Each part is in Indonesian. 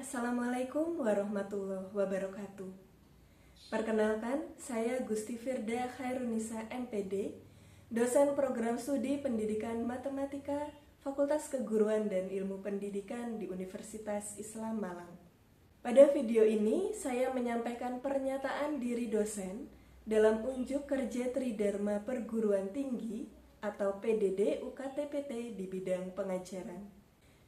Assalamualaikum warahmatullahi wabarakatuh. Perkenalkan, saya Gusti Firda Khairunisa MPD, dosen program studi pendidikan matematika Fakultas Keguruan dan Ilmu Pendidikan di Universitas Islam Malang. Pada video ini, saya menyampaikan pernyataan diri dosen dalam unjuk kerja Tridharma Perguruan Tinggi atau PDD UKT-PT di bidang pengajaran.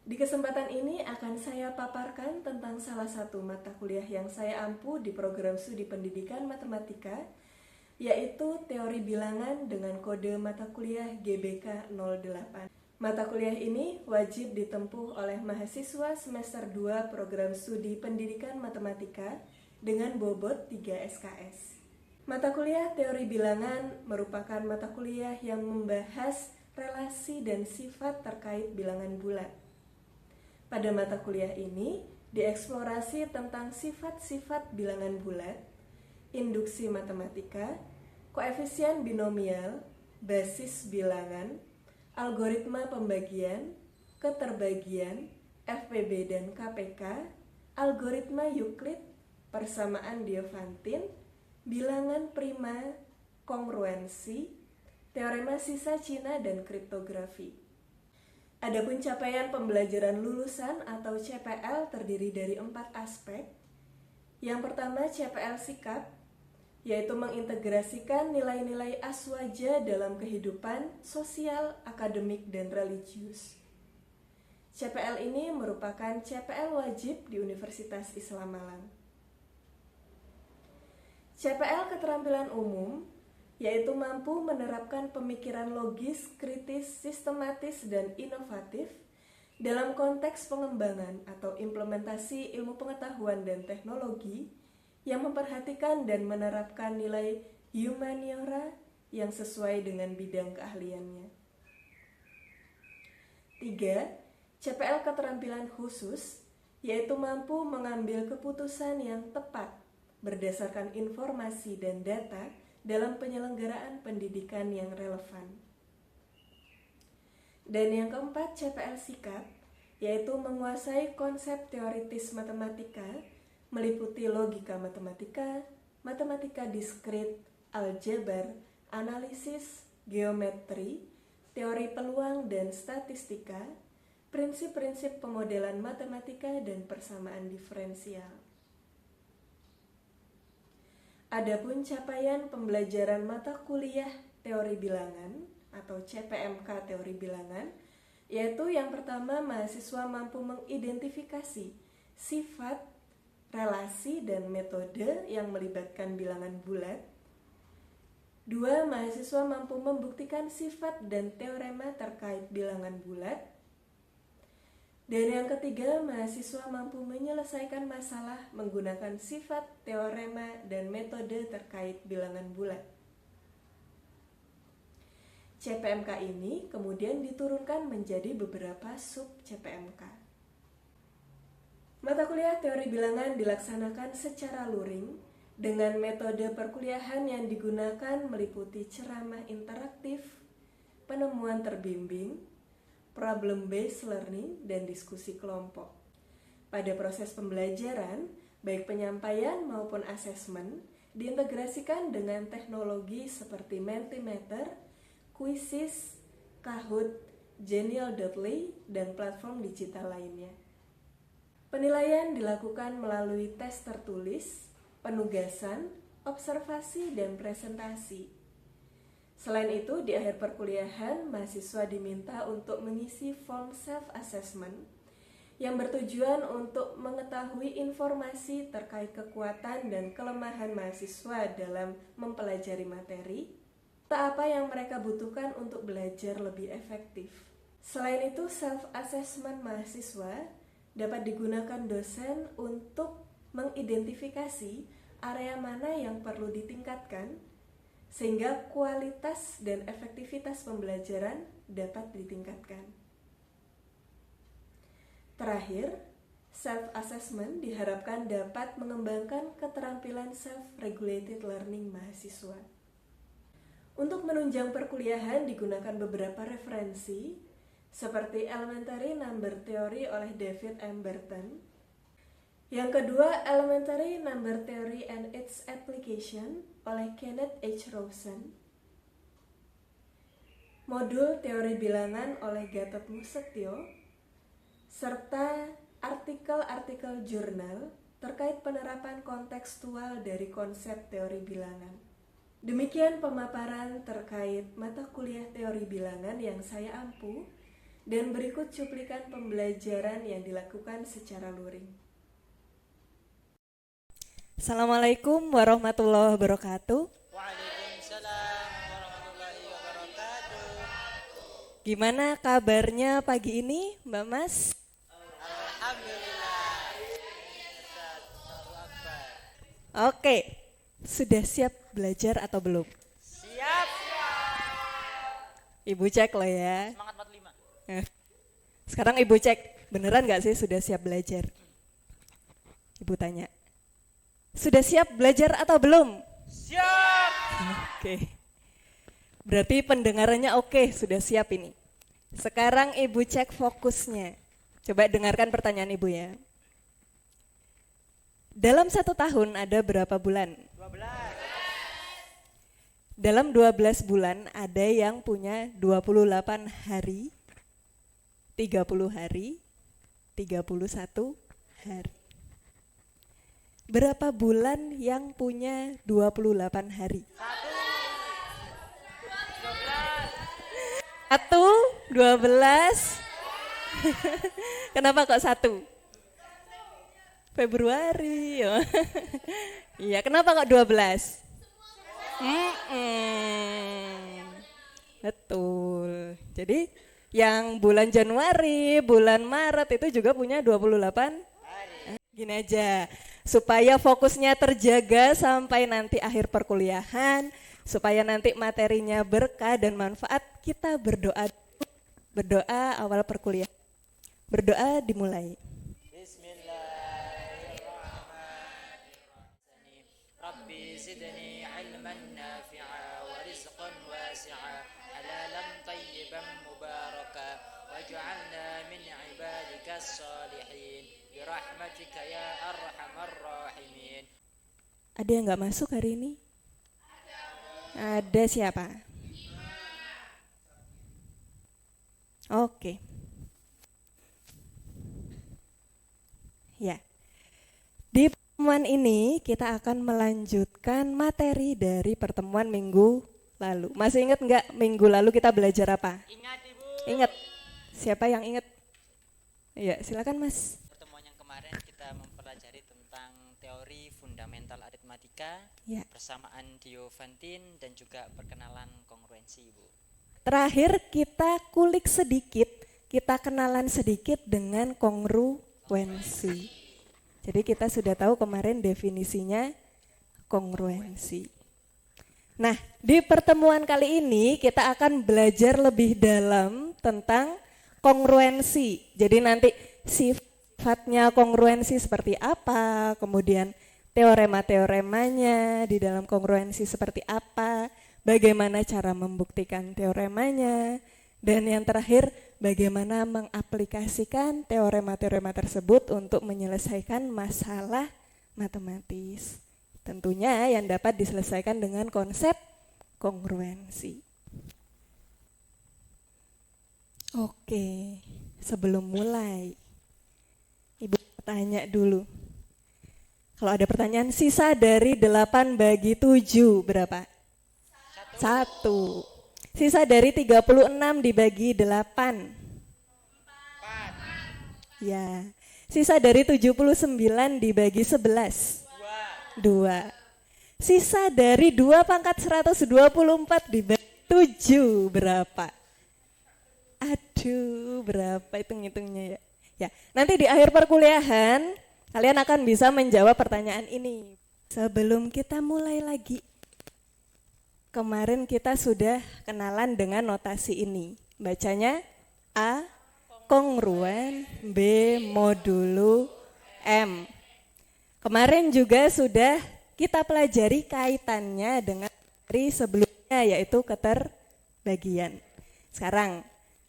Di kesempatan ini akan saya paparkan tentang salah satu mata kuliah yang saya ampu di program studi pendidikan matematika, yaitu teori bilangan dengan kode mata kuliah GBK 08. Mata kuliah ini wajib ditempuh oleh mahasiswa semester 2 program studi pendidikan matematika dengan bobot 3 SKS. Mata kuliah teori bilangan merupakan mata kuliah yang membahas relasi dan sifat terkait bilangan bulat. Pada mata kuliah ini, dieksplorasi tentang sifat-sifat bilangan bulat, induksi matematika, koefisien binomial, basis bilangan, algoritma pembagian, keterbagian, FPB dan KPK, algoritma Euclid, persamaan Diophantine, bilangan prima, kongruensi, teorema sisa Cina, dan kriptografi. Adapun capaian pembelajaran lulusan atau CPL terdiri dari 4 aspek. Yang pertama CPL sikap, yaitu mengintegrasikan nilai-nilai aswaja dalam kehidupan sosial, akademik, dan religius. CPL ini merupakan CPL wajib di Universitas Islam Malang. CPL keterampilan umum, yaitu mampu menerapkan pemikiran logis, kritis, sistematis, dan inovatif dalam konteks pengembangan atau implementasi ilmu pengetahuan dan teknologi yang memperhatikan dan menerapkan nilai humaniora yang sesuai dengan bidang keahliannya. 3. CPL keterampilan khusus, yaitu mampu mengambil keputusan yang tepat berdasarkan informasi dan data dalam penyelenggaraan pendidikan yang relevan. Dan yang keempat, CPL sikap, yaitu menguasai konsep teoritis matematika, meliputi logika matematika, matematika diskrit, aljabar, analisis, geometri, teori peluang dan statistika, prinsip-prinsip pemodelan matematika dan persamaan diferensial. Adapun capaian pembelajaran mata kuliah teori bilangan atau CPMK teori bilangan, yaitu yang pertama mahasiswa mampu mengidentifikasi sifat, relasi, dan metode yang melibatkan bilangan bulat. 2. Mahasiswa mampu membuktikan sifat dan teorema terkait bilangan bulat. Dan yang ketiga, mahasiswa mampu menyelesaikan masalah menggunakan sifat, teorema, dan metode terkait bilangan bulat. CPMK ini kemudian diturunkan menjadi beberapa sub CPMK. Mata kuliah teori bilangan dilaksanakan secara luring dengan metode perkuliahan yang digunakan meliputi ceramah interaktif, penemuan terbimbing, problem-based learning, dan diskusi kelompok. Pada proses pembelajaran, baik penyampaian maupun asesmen diintegrasikan dengan teknologi seperti Mentimeter, Quizzes, Kahoot, Genial.ly, dan platform digital lainnya. Penilaian dilakukan melalui tes tertulis, penugasan, observasi, dan presentasi. Selain itu, di akhir perkuliahan, mahasiswa diminta untuk mengisi form self-assessment yang bertujuan untuk mengetahui informasi terkait kekuatan dan kelemahan mahasiswa dalam mempelajari materi, apa yang mereka butuhkan untuk belajar lebih efektif. Selain itu, self-assessment mahasiswa dapat digunakan dosen untuk mengidentifikasi area mana yang perlu ditingkatkan, sehingga kualitas dan efektivitas pembelajaran dapat ditingkatkan. Terakhir, self-assessment diharapkan dapat mengembangkan keterampilan self-regulated learning mahasiswa. Untuk menunjang perkuliahan digunakan beberapa referensi, seperti Elementary Number Theory oleh David M. Burton, Yang kedua, Elementary Number Theory and Its Application oleh Kenneth H. Rosen. Modul Teori Bilangan oleh Gatot Musetyo, serta artikel-artikel jurnal terkait penerapan kontekstual dari konsep teori bilangan. Demikian pemaparan terkait mata kuliah teori bilangan yang saya ampu, dan berikut cuplikan pembelajaran yang dilakukan secara luring. Assalamualaikum warahmatullahi wabarakatuh. Waalaikumsalam warahmatullahi wabarakatuh. Gimana kabarnya pagi ini, Mbak Mas? Alhamdulillah. Ustaz, Allahu Akbar. Oke, sudah siap belajar atau belum? Siap. Ibu cek loh ya. Semangat 45. Sekarang Ibu cek, beneran gak sih sudah siap belajar? Ibu tanya, sudah siap belajar atau belum? Siap. Oke. Berarti pendengarannya oke, sudah siap ini. Sekarang Ibu cek fokusnya. Coba dengarkan pertanyaan Ibu ya. Dalam 1 tahun ada berapa bulan? 12. Dalam 12 bulan ada yang punya 28 hari, 30 hari, 31 hari. Berapa bulan yang punya 28 hari? 1, 12. Kenapa kok 1? Februari. Iya, kenapa kok 12? Betul. Jadi yang bulan Januari, bulan Maret itu juga punya 28 hari. Gini aja, supaya fokusnya terjaga sampai nanti akhir perkuliahan, supaya nanti materinya berkah dan manfaat, kita berdoa. Berdoa awal perkuliahan. Berdoa dimulai. Bismillahirrahmanirrahim. Rabbi zidni ilman nafi'a wa rizqan wasi'a halalan tayyiban mubaraka waj'alna min ibadikas salihin birahmatika ya arhamar rahimin. Ada yang gak masuk hari ini? Ada siapa? Oke. Ya. Di pertemuan ini kita akan melanjutkan materi dari pertemuan minggu lalu. Masih ingat nggak minggu lalu kita belajar apa? Ingat Ibu. Ingat. Siapa yang ingat? Iya, silakan Mas. Pertemuan yang kemarin kita mempelajari tentang teori fundamental aritmatika, Ya. persamaan Diophantine dan juga perkenalan kongruensi Ibu. Terakhir kita kulik sedikit, kita kenalan sedikit dengan kongruensi. Jadi kita sudah tahu kemarin definisinya kongruensi. Nah, di pertemuan kali ini kita akan belajar lebih dalam tentang kongruensi. Jadi nanti sifatnya kongruensi seperti apa, kemudian teorema-teoremanya di dalam kongruensi seperti apa, bagaimana cara membuktikan teoremanya, dan yang terakhir bagaimana mengaplikasikan teorema-teorema tersebut untuk menyelesaikan masalah matematis. Tentunya yang dapat diselesaikan dengan konsep kongruensi. Oke, sebelum mulai, Ibu tanya dulu. Kalau ada pertanyaan, sisa dari 8 bagi 7 berapa? 1. Sisa dari 36 dibagi 8. 4. Ya. Sisa dari 79 dibagi 11. 2. Sisa dari 2 pangkat 124 dibagi 7 berapa? Aduh, berapa hitung-hitungnya ya? Ya, nanti di akhir perkuliahan kalian akan bisa menjawab pertanyaan ini. Sebelum kita mulai lagi, kemarin kita sudah kenalan dengan notasi ini. Bacanya A kongruen, B modulo M. Kemarin juga sudah kita pelajari kaitannya dengan materi sebelumnya, yaitu keterbagian. Sekarang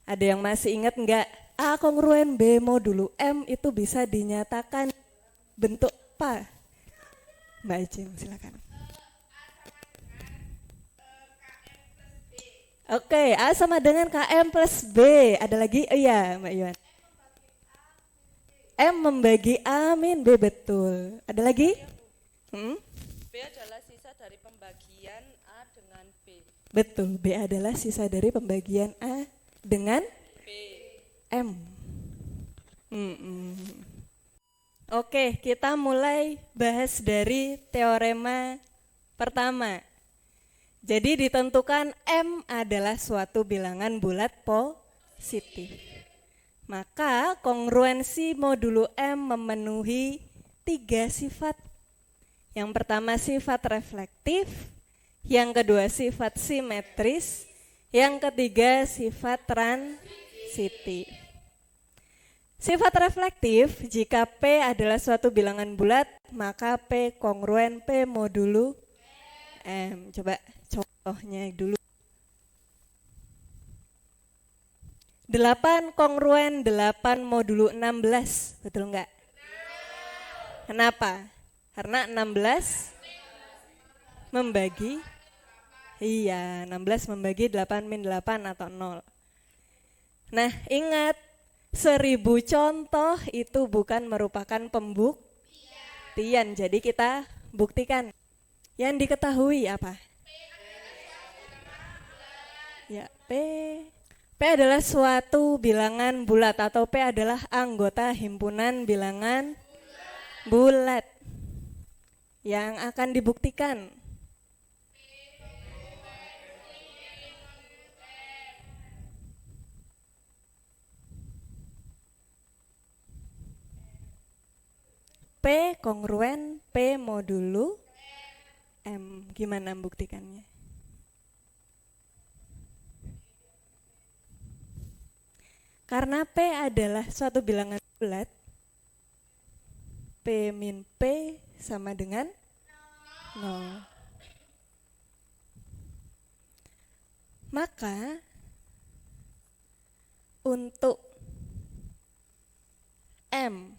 ada yang masih ingat enggak? A kongruen B modulo M itu bisa dinyatakan bentuk apa? Mbak Jem, silakan. Oke, A sama dengan KM plus B. Ada lagi? Oh iya, Mbak Yuan. M membagi A min B, betul. Ada lagi? B adalah sisa dari pembagian A dengan B. Betul, B adalah sisa dari pembagian A dengan B. M. Oke, kita mulai bahas dari teorema pertama. Jadi ditentukan M adalah suatu bilangan bulat positif. Maka kongruensi modulo M memenuhi 3 sifat. Yang pertama sifat reflektif, yang kedua sifat simetris, yang ketiga sifat transitif. Sifat reflektif, jika P adalah suatu bilangan bulat, maka P kongruen P modulo M. Coba contohnya dulu. 8 kongruen 8 modulo 16, betul enggak? Kenapa? Karena 16 membagi, iya 16 membagi 8 min 8 atau 0. Nah ingat, 1000 contoh itu bukan merupakan pembuktian, jadi kita buktikan. Yang diketahui apa? Ya, P adalah suatu bilangan bulat atau P adalah anggota himpunan bilangan bulat yang akan dibuktikan. P kongruen P modulo M. Gimana membuktikannya? Karena P adalah suatu bilangan bulat, P min P sama dengan 0. Maka untuk M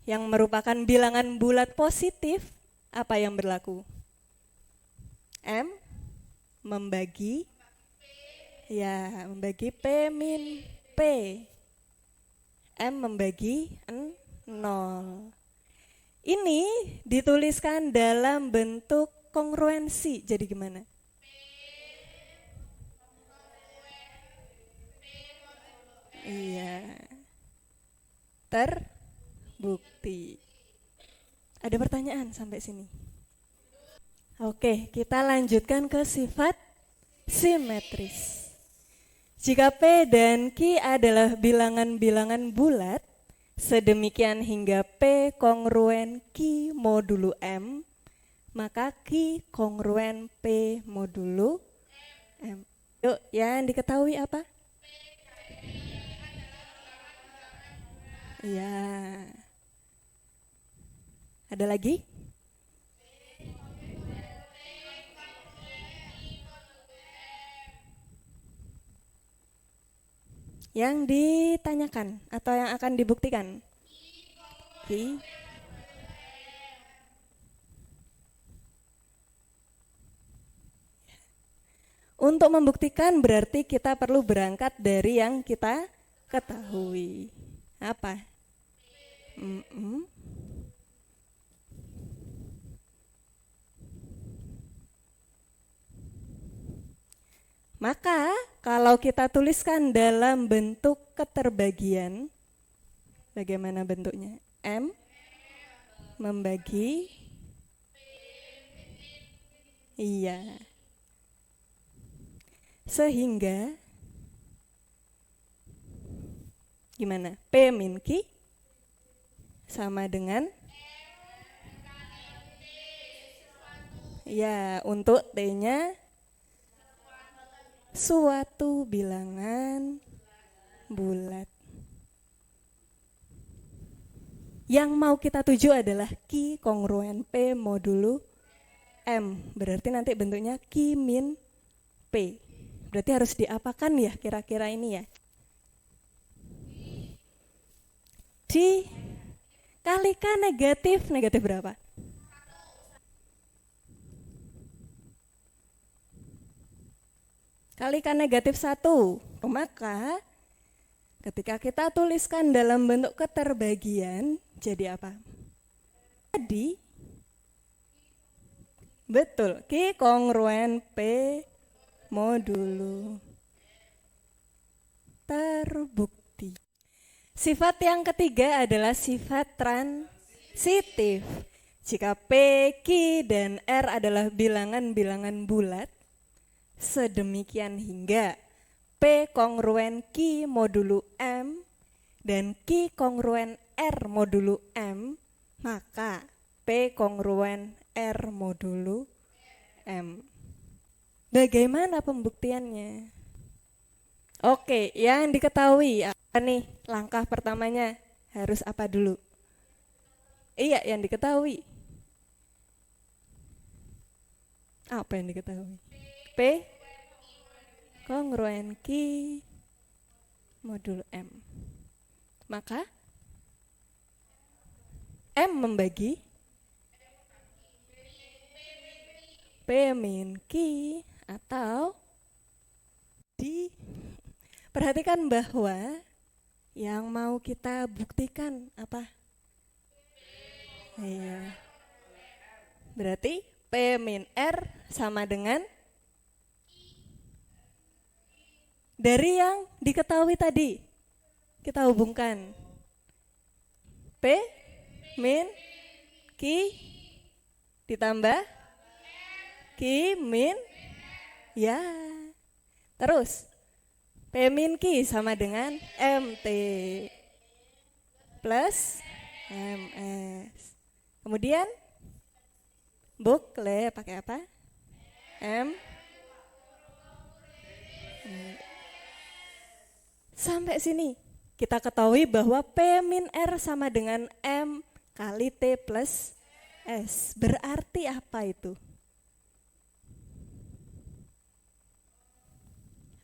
yang merupakan bilangan bulat positif, apa yang berlaku? M membagi P min P. M membagi 0. Ini dituliskan dalam bentuk kongruensi. Jadi gimana? Iya. Terbukti. Ada pertanyaan sampai sini? Oke, kita lanjutkan ke sifat simetris. Jika P dan Q adalah bilangan-bilangan bulat, sedemikian hingga P kongruen Q modulo M, maka Q kongruen P modulo M. Yuk, yang diketahui apa? Ya. Ada lagi? Yang ditanyakan atau yang akan dibuktikan? Untuk membuktikan berarti kita perlu berangkat dari yang kita ketahui. Apa? Maka kalau kita tuliskan dalam bentuk keterbagian, bagaimana bentuknya? M membagi, iya. Sehingga, gimana? P min Q sama dengan, ya untuk T-nya suatu bilangan bulat. Yang mau kita tuju adalah Q kongruen P modulo M. Berarti nanti bentuknya Q min P. Berarti harus diapakan ya kira-kira ini ya? kalikan negatif berapa? Kalikan negatif 1, maka ketika kita tuliskan dalam bentuk keterbagian, jadi apa? Jadi, betul, Q kongruen P modulo. Terbukti. Sifat yang ketiga adalah sifat transitif. Jika P, Q, dan R adalah bilangan-bilangan bulat, sedemikian hingga P kongruen Q modulo M dan Q kongruen R modulo M, maka P kongruen R modulo M. Bagaimana pembuktiannya? Oke, yang diketahui apa nih? Langkah pertamanya harus apa dulu? Iya, yang diketahui. Apa yang diketahui? P kongruen Q modulo M. Maka M membagi P min Q atau di. Perhatikan bahwa yang mau kita buktikan apa? Iya. Berarti P min R sama dengan dari yang diketahui tadi. Kita hubungkan P min Q ditambah Q min ya. Terus P min Q sama dengan MT plus MS. Kemudian bukle pakai apa? M. Sampai sini kita ketahui bahwa P min R sama dengan M kali T plus S. Berarti apa itu?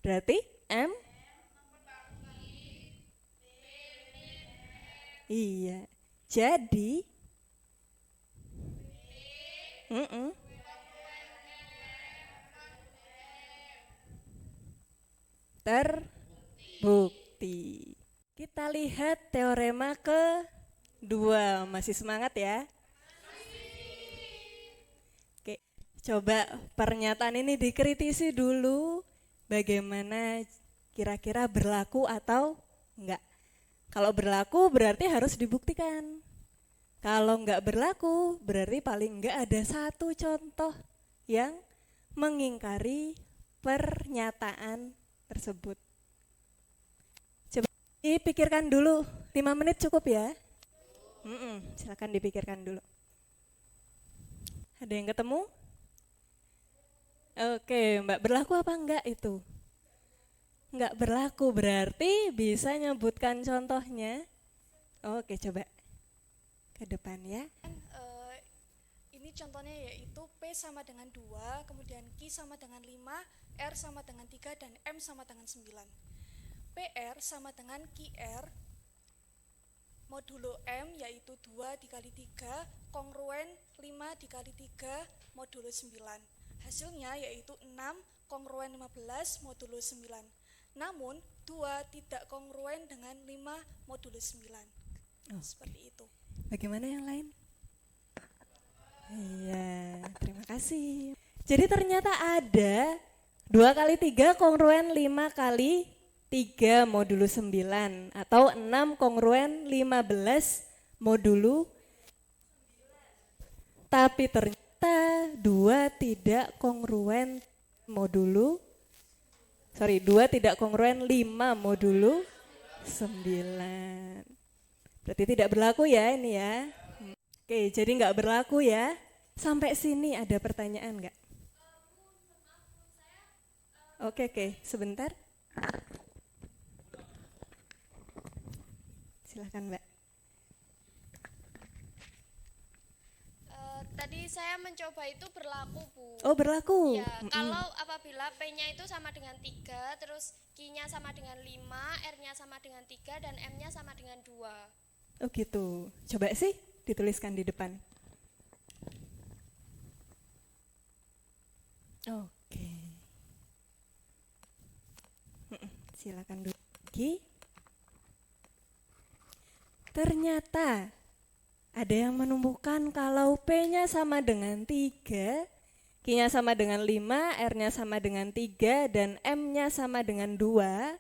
Berarti M? Iya. Jadi terbukti. Kita lihat teorema kedua. Masih semangat ya? Oke, coba pernyataan ini dikritisi dulu. Bagaimana kira-kira berlaku atau enggak? Kalau berlaku berarti harus dibuktikan. Kalau enggak berlaku berarti paling enggak ada satu contoh yang mengingkari pernyataan tersebut. Coba dipikirkan dulu, 5 menit cukup ya? Silakan dipikirkan dulu. Ada yang ketemu? Oke, Mbak, berlaku apa enggak itu? Enggak berlaku, berarti bisa nyebutkan contohnya. Oke, coba ke depan ya. Ini contohnya yaitu P sama dengan 2, kemudian Q sama dengan 5, R sama dengan 3, dan M sama dengan 9. PR sama dengan QR modulo M yaitu 2 dikali 3 kongruen 5 dikali 3 modulo 9. Hasilnya yaitu 6 kongruen 15 modulo 9. Namun 2 tidak kongruen dengan 5 modulo 9. Seperti itu. Bagaimana yang lain? Iya, terima kasih. Jadi ternyata ada 2 kali 3 kongruen 5 kali 3 modulo 9 atau 6 kongruen 15 modulo. Tapi ternyata 2 tidak kongruen modulo 2 tidak kongruen 5 modulo 9. Berarti tidak berlaku ya ini ya. Oke, jadi nggak berlaku ya. Sampai sini ada pertanyaan nggak? Oke, sebentar. Silakan Mbak. Tadi saya mencoba itu berlaku, Bu. Oh, berlaku. Ya, kalau apabila P-nya itu sama dengan 3, terus Q-nya sama dengan 5, R-nya sama dengan 3, dan M-nya sama dengan 2. Oh gitu. Coba sih dituliskan di depan. Oke. Silakan duduk lagi. Ternyata ada yang menumbuhkan kalau P-nya sama dengan 3, Q-nya sama dengan 5, R-nya sama dengan 3, dan M-nya sama dengan 2.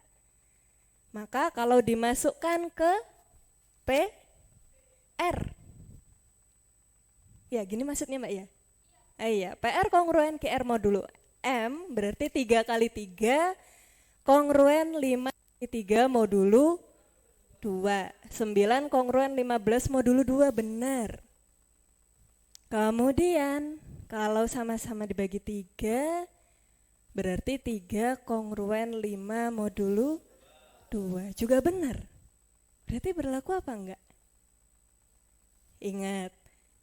Maka kalau dimasukkan ke P, R. Ya gini maksudnya Mbak ya? Iya, PR kongruen QR modulo M berarti 3 kali 3 kongruen 5 kali 3 modulo 2. 9 kongruen 15 modulo 2, benar. Kemudian kalau sama-sama dibagi 3 berarti 3 kongruen 5 modulo 2, juga benar. Berarti berlaku apa enggak? Ingat,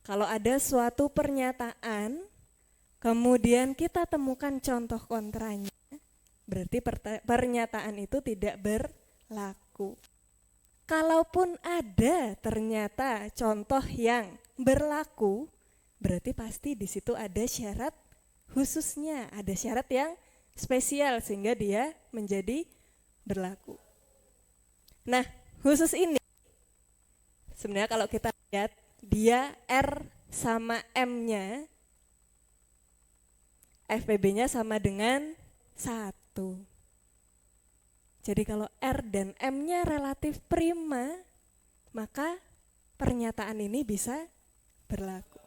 kalau ada suatu pernyataan, kemudian kita temukan contoh kontranya, berarti pernyataan itu tidak berlaku. Kalaupun ada ternyata contoh yang berlaku, berarti pasti di situ ada syarat khususnya, ada syarat yang spesial sehingga dia menjadi berlaku. Nah, khusus ini sebenarnya kalau kita lihat dia R sama M-nya, FPB-nya sama dengan 1. Jadi kalau R dan M-nya relatif prima, maka pernyataan ini bisa berlaku.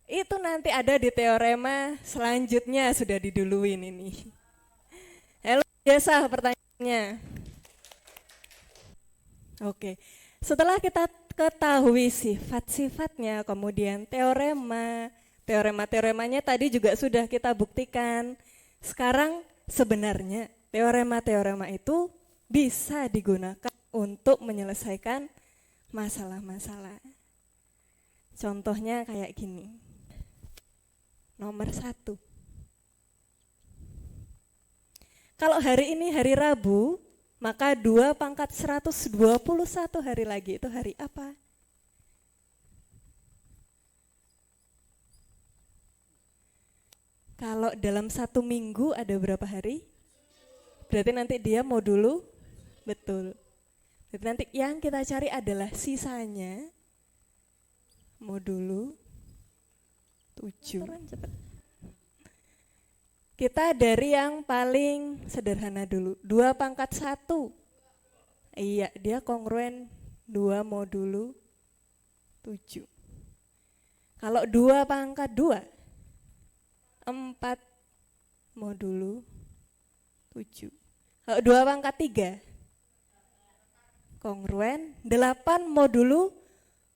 Itu nanti ada di teorema selanjutnya, sudah diduluin ini. Halo, biasa pertanyaannya. Oke, setelah kita ketahui sifat-sifatnya, kemudian teorema-teoremanya tadi juga sudah kita buktikan. Sekarang sebenarnya teorema-teorema itu bisa digunakan untuk menyelesaikan masalah-masalah. Contohnya kayak gini. Nomor 1. Kalau hari ini hari Rabu, maka 2 pangkat 121 hari lagi itu hari apa? Kalau dalam 1 minggu ada berapa hari? Berarti nanti dia modulo, betul. Berarti nanti yang kita cari adalah sisanya modulo 7. Kita dari yang paling sederhana dulu. 2 pangkat 1. Iya, dia kongruen 2 modulo 7. Kalau 2 pangkat 2, 4 modulo 7. Kalau 2 pangkat 3, kongruen 8 modulo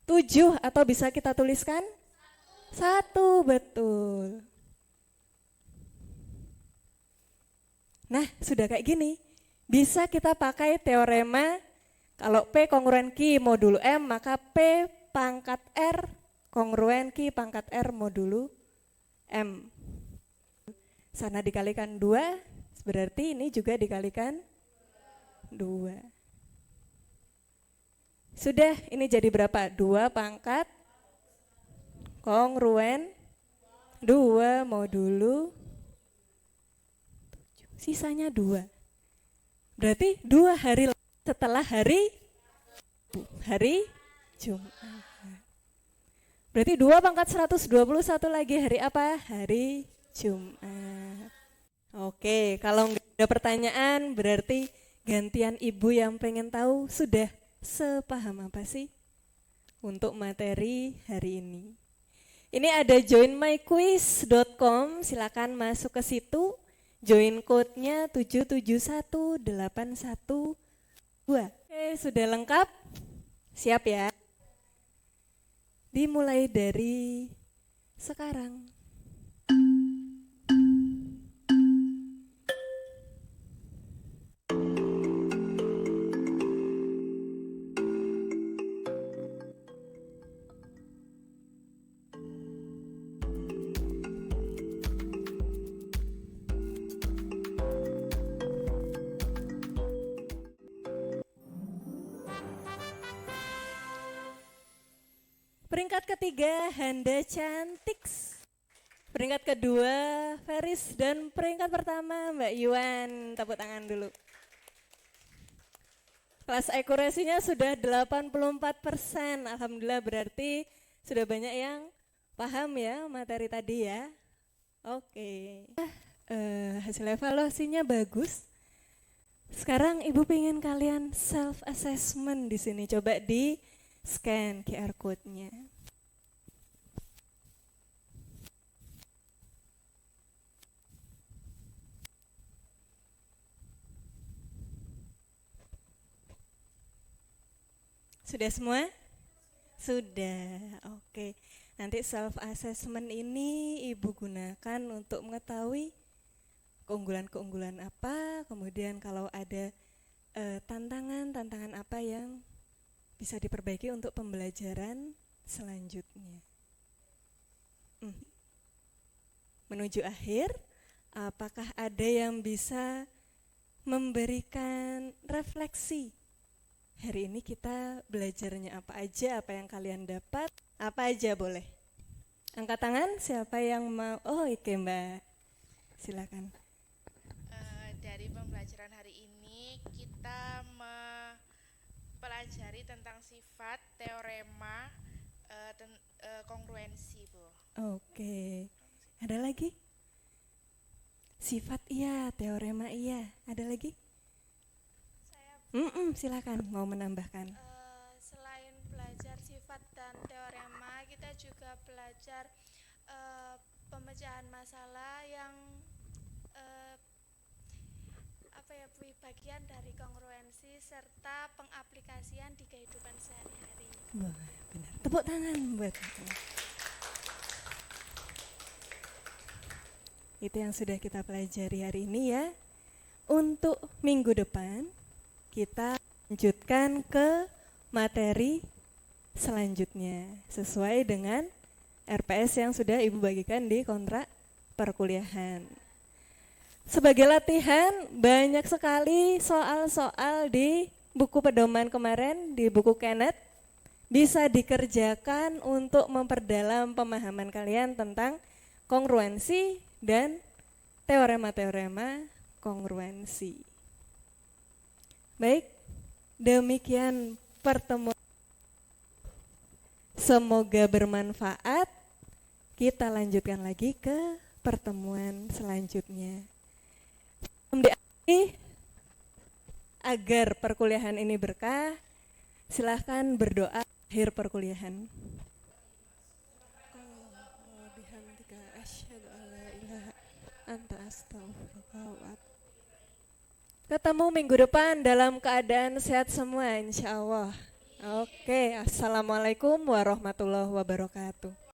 7, atau bisa kita tuliskan 1, betul. Nah, sudah kayak gini. Bisa kita pakai teorema kalau P kongruen Q modulo M, maka P pangkat R kongruen Q pangkat R modulo M. Sana dikalikan 2, berarti ini juga dikalikan 2. Sudah, ini jadi berapa? 2 pangkat kongruen 2 modulo 7. Sisanya 2. Berarti 2 hari setelah hari Jumat. Berarti 2 pangkat 121 lagi hari apa? Hari Jumat. Oke, kalau nggak ada pertanyaan berarti gantian ibu yang pengen tahu sudah sepaham apa sih untuk materi hari ini. Ini ada joinmyquiz.com, silakan masuk ke situ. Join code-nya 771812. Oke, sudah lengkap? Siap ya? Dimulai dari sekarang. Peringkat ketiga Handa Cantik. Peringkat kedua Feris dan peringkat pertama Mbak Yuan. Tepuk tangan dulu. Kelas akurasinya sudah 84%. Alhamdulillah berarti sudah banyak yang paham ya materi tadi ya. Oke. Hasil evaluasinya bagus. Sekarang Ibu pengen kalian self assessment di sini. Coba di scan QR code-nya. Sudah semua? Sudah, oke. Nanti self assessment ini Ibu gunakan untuk mengetahui keunggulan-keunggulan apa, kemudian kalau ada tantangan apa yang bisa diperbaiki untuk pembelajaran selanjutnya. Menuju akhir, apakah ada yang bisa memberikan refleksi? Hari ini kita belajarnya apa aja, apa yang kalian dapat, apa aja boleh. Angkat tangan siapa yang mau? Oh, oke Mbak, silakan. Dari pembelajaran hari ini kita mempelajari tentang sifat, teorema, kongruensi, Bu. Oke, ada lagi? Sifat iya, teorema iya, ada lagi? Silakan mau menambahkan. Selain belajar sifat dan teorema, kita juga belajar pemecahan masalah yang bagian dari kongruensi serta pengaplikasian di kehidupan sehari-hari. Wah, benar. Tepuk tangan buat itu yang sudah kita pelajari hari ini ya. Untuk minggu depan kita lanjutkan ke materi selanjutnya sesuai dengan RPS yang sudah Ibu bagikan di kontrak perkuliahan. Sebagai latihan banyak sekali soal-soal di buku pedoman kemarin, di buku Kenneth, bisa dikerjakan untuk memperdalam pemahaman kalian tentang kongruensi dan teorema-teorema kongruensi. Baik, demikian pertemuan. Semoga bermanfaat. Kita lanjutkan lagi ke pertemuan selanjutnya. Agar perkuliahan ini berkah, silahkan berdoa akhir perkuliahan. Ketemu minggu depan dalam keadaan sehat semua insya Allah. Oke, assalamualaikum warahmatullahi wabarakatuh.